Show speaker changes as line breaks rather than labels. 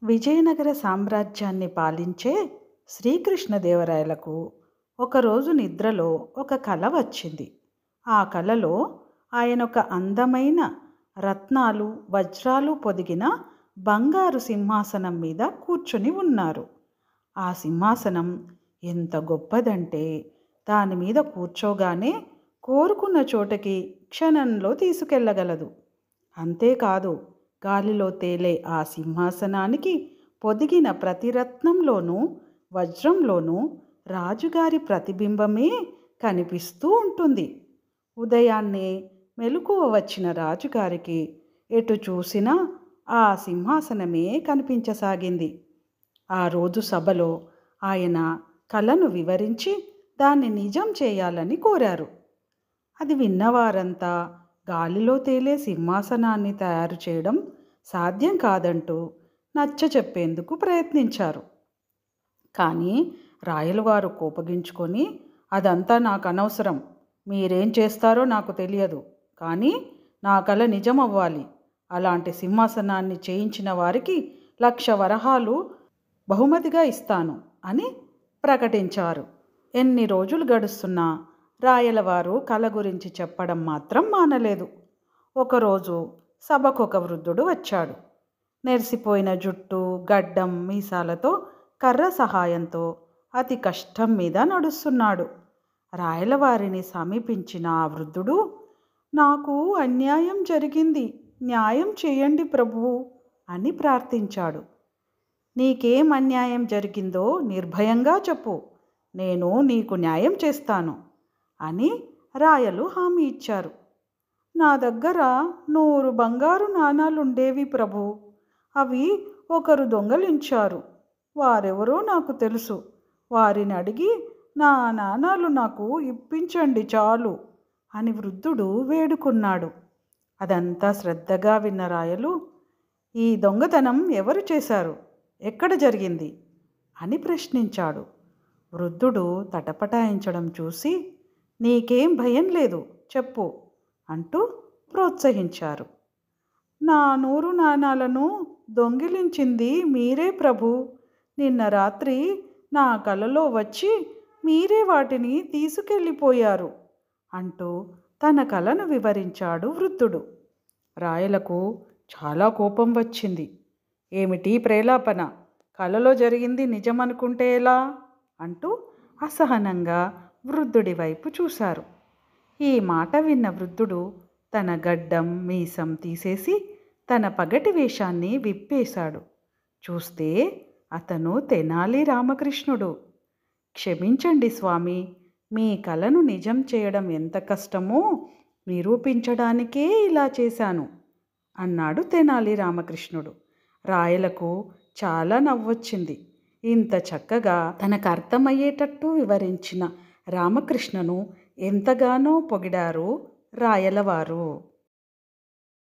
విజయనగర సామ్రాజ్యాన్ని పాలించే శ్రీకృష్ణదేవరాయలకు ఒకరోజు నిద్రలో ఒక కల వచ్చింది. ఆ కలలో ఆయన ఒక అందమైన రత్నాలు వజ్రాలు పొదిగిన బంగారు సింహాసనం మీద కూర్చుని ఉన్నారు. ఆ సింహాసనం ఎంత గొప్పదంటే దాని మీద కూర్చోగానే కోరుకున్న చోటకి క్షణంలో తీసుకెళ్ళగలదు. అంతేకాదు, గాలిలో తేలే ఆ సింహాసనానికి పొదిగిన ప్రతి రత్నంలోనూ వజ్రంలోనూ రాజుగారి ప్రతిబింబమే కనిపిస్తూ ఉంటుంది. ఉదయాన్నే మెలకువ వచ్చిన రాజుగారికి ఎటు చూసినా ఆ సింహాసనమే కనిపించసాగింది. ఆ రోజు సభలో ఆయన కలను వివరించి దాన్ని నిజం చేయాలని కోరారు. అది విన్నవారంతా గాలిలో తేలే సింహాసనాన్ని తయారు చేయడం సాధ్యం కాదంటూ నచ్చచెప్పేందుకు ప్రయత్నించారు. కానీ రాయలవారు కోపగించుకొని, అదంతా నాకు అనవసరం, మీరేం చేస్తారో నాకు తెలియదు, కానీ నా కల నిజం అవ్వాలి. అలాంటి సింహాసనాన్ని చేయించిన వారికి 1,00,000 వరహాలు బహుమతిగా ఇస్తాను అని ప్రకటించారు. ఎన్ని రోజులు గడుస్తున్నా రాయలవారు కల గురించి చెప్పడం మాత్రం మానలేదు. ఒకరోజు సభకొక వృద్ధుడు వచ్చాడు. నెరిసిపోయిన జుట్టు, గడ్డం, మీసాలతో కర్ర సహాయంతో అతి కష్టం మీద నడుస్తున్నాడు. రాయలవారిని సమీపించిన ఆ వృద్ధుడు, నాకు అన్యాయం జరిగింది, న్యాయం చేయండి ప్రభువు అని ప్రార్థించాడు. నీకేం అన్యాయం జరిగిందో నిర్భయంగా చెప్పు, నేను నీకు న్యాయం చేస్తాను అని రాయలు హామీ ఇచ్చారు. నా దగ్గర 100 బంగారు నాణాలుండేవి ప్రభు, అవి ఒకరు దొంగలించారు. వారెవరో నాకు తెలుసు, వారిని అడిగి నా నాణాలు నాకు ఇప్పించండి చాలు అని వృద్ధుడు వేడుకున్నాడు. అదంతా శ్రద్ధగా విన్న రాయలు, ఈ దొంగతనం ఎవరు చేశారు, ఎక్కడ జరిగింది అని ప్రశ్నించాడు. వృద్ధుడు తటపటాయించడం చూసి, నీకేం భయం లేదు, చెప్పు అంటూ ప్రోత్సహించారు. నా 100 నాణాలను దొంగిలించింది మీరే ప్రభు, నిన్న రాత్రి నా కలలో వచ్చి మీరే వాటిని తీసుకెళ్ళిపోయారు అంటూ తన కలను వివరించాడు వృద్ధుడు. రాయలకు చాలా కోపం వచ్చింది. ఏమిటి ప్రేలాపన, కలలో జరిగింది నిజమనుకుంటే ఎలా అంటూ అసహనంగా వృద్ధుడి వైపు చూశారు. ఈ మాట విన్న వృద్ధుడు తన గడ్డం మీసం తీసేసి తన పగటి వేషాన్ని విప్పేశాడు. చూస్తే అతను తెనాలి రామకృష్ణుడు. క్షమించండి స్వామి, మీ కలను నిజం చేయడం ఎంత కష్టమో నిరూపించడానికే ఇలా చేశాను అన్నాడు తెనాలి రామకృష్ణుడు. రాయలకు చాలా నవ్వొచ్చింది. ఇంత చక్కగా తనకు అర్థమయ్యేటట్టు వివరించిన రామకృష్ణను ఎంతగానో పొగిడారు రాయలవారు.